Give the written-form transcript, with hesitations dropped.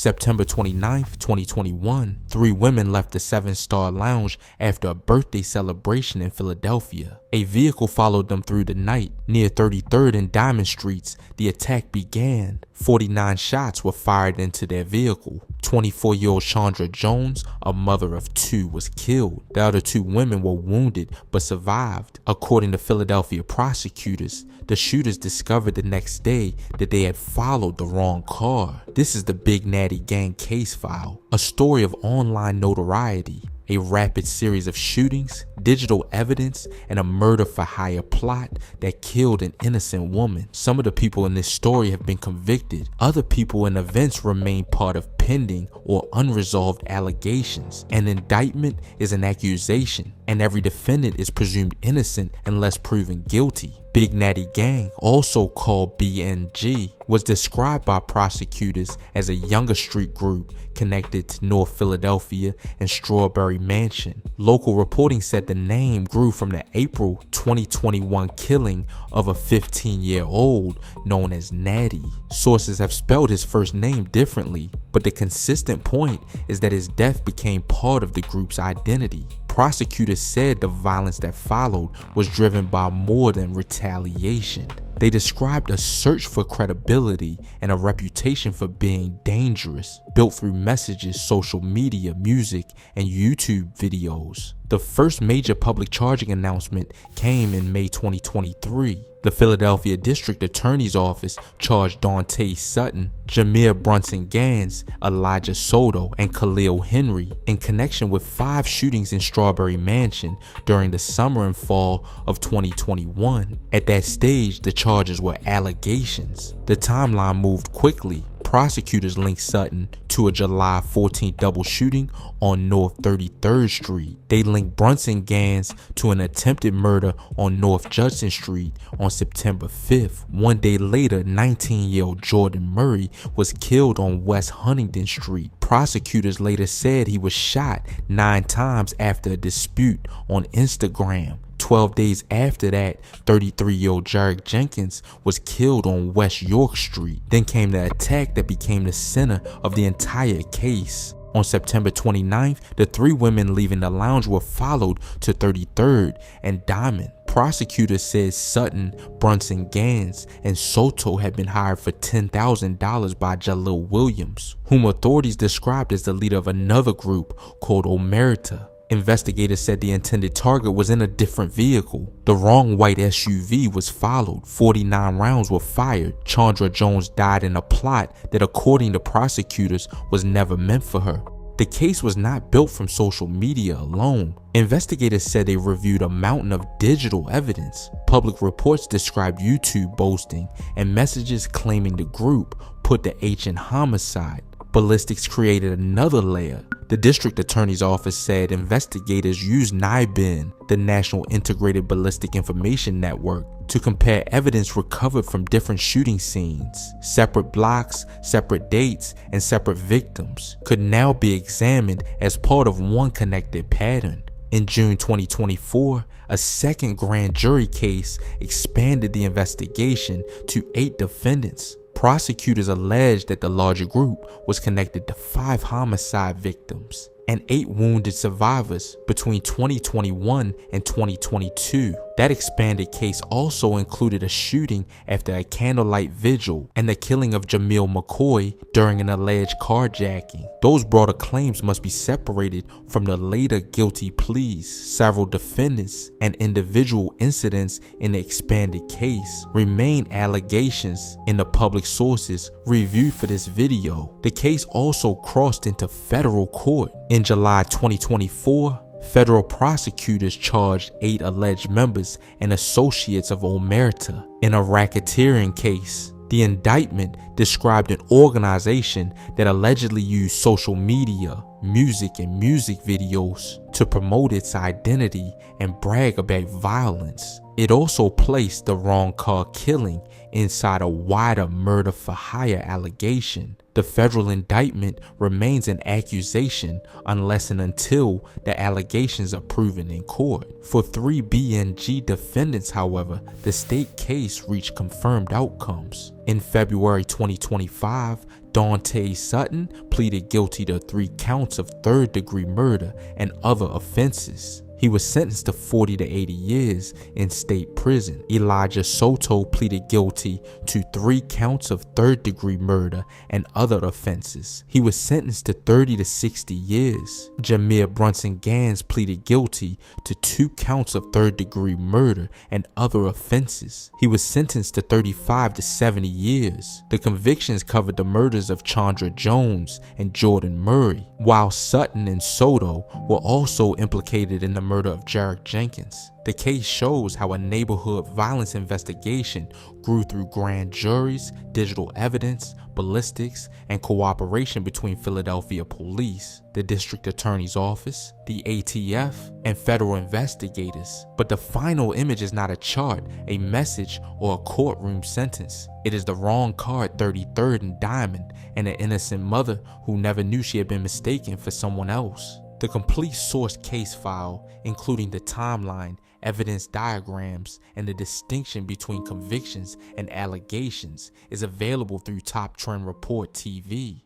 September 29, 2021, 3 women left the 7-star lounge after a birthday celebration in Philadelphia. A vehicle followed them through the night. Near 33rd and Diamond Streets, the attack began. 49 shots were fired into their vehicle. 24-year-old Chandra Jones, a mother of 2, was killed. The other 2 women were wounded but survived. According to Philadelphia prosecutors, the shooters discovered the next day that they had followed the wrong car. This is the Big Natty gang case file, a story of online notoriety, a rapid series of shootings, digital evidence, and a murder-for-hire plot that killed an innocent woman. Some of the people in this story have been convicted. Other people and events remain part of pending or unresolved allegations. An indictment is an accusation, and every defendant is presumed innocent unless proven guilty. Big Natty Gang, also called BNG, was described by prosecutors as a younger street group connected to North Philadelphia and Strawberry Mansion. Local reporting said the name grew from the April 2021 killing of a 15-year-old known as Natty. Sources have spelled his first name differently, but the consistent point is that his death became part of the group's identity. Prosecutors said the violence that followed was driven by more than retaliation. They described a search for credibility and a reputation for being dangerous, built through messages, social media, music, and YouTube videos. The first major public charging announcement came in May 2023. The Philadelphia District Attorney's Office charged Dante Sutton, Jameer Brunson Gans, Elijah Soto, and Khalil Henry in connection with 5 shootings in Strawberry Mansion during the summer and fall of 2021. At that stage, the charges were allegations. The timeline moved quickly. Prosecutors linked Sutton to a July 14th double shooting on North 33rd Street. They linked Brunson Gans to an attempted murder on North Judson Street on September 5th. One day later, 19-year-old Jordan Murray was killed on West Huntington Street. Prosecutors later said he was shot 9 times after a dispute on Instagram. 12 days after that, 33-year-old Jarek Jenkins was killed on West York Street. Then came the attack that became the center of the entire case. On September 29th, the 3 women leaving the lounge were followed to 33rd and Diamond. Prosecutors said Sutton, Brunson Gans, and Soto had been hired for $10,000 by Jalil Williams, whom authorities described as the leader of another group called Omerta. Investigators said the intended target was in a different vehicle. The wrong white SUV was followed. 49 rounds were fired. Chandra Jones died in a plot that, according to prosecutors, was never meant for her. The case was not built from social media alone. Investigators said they reviewed a mountain of digital evidence. Public reports described YouTube boasting and messages claiming the group put the H in homicide. Ballistics created another layer. The district attorney's office said investigators used NIBIN, the National Integrated Ballistic Information Network, to compare evidence recovered from different shooting scenes. Separate blocks, separate dates, and separate victims could now be examined as part of one connected pattern. In June 2024, a second grand jury case expanded the investigation to 8 defendants. Prosecutors alleged that the larger group was connected to 5 homicide victims and 8 wounded survivors between 2021 and 2022. That expanded case also included a shooting after a candlelight vigil and the killing of Jamil McCoy during an alleged carjacking. Those broader claims must be separated from the later guilty pleas. Several defendants and individual incidents in the expanded case remain allegations in the public sources reviewed for this video. The case also crossed into federal court. In July 2024, federal prosecutors charged 8 alleged members and associates of Omerta in a racketeering case. The indictment described an organization that allegedly used social media, music, and music videos to promote its identity and brag about violence. It also placed the wrong car killing inside a wider murder-for-hire allegation. The federal indictment remains an accusation unless and until the allegations are proven in court. For 3 BNG defendants, however, the state case reached confirmed outcomes. In February 2025, Dante Sutton pleaded guilty to 3 counts of third-degree murder and other offenses. He was sentenced to 40 to 80 years in state prison. Elijah Soto pleaded guilty to 3 counts of third-degree murder and other offenses. He was sentenced to 30 to 60 years. Jameer Brunson Gans pleaded guilty to 2 counts of third-degree murder and other offenses. He was sentenced to 35 to 70 years. The convictions covered the murders of Chandra Jones and Jordan Murray, while Sutton and Soto were also implicated in the murder of Jarek Jenkins. The case shows how a neighborhood violence investigation grew through grand juries, digital evidence, ballistics, and cooperation between Philadelphia police, the district attorney's office, the ATF, and federal investigators. But the final image is not a chart, a message, or a courtroom sentence. It is the wrong card 33rd and Diamond, and an innocent mother who never knew she had been mistaken for someone else. The complete source case file, including the timeline, evidence diagrams, and the distinction between convictions and allegations, is available through Top Trend Report TV.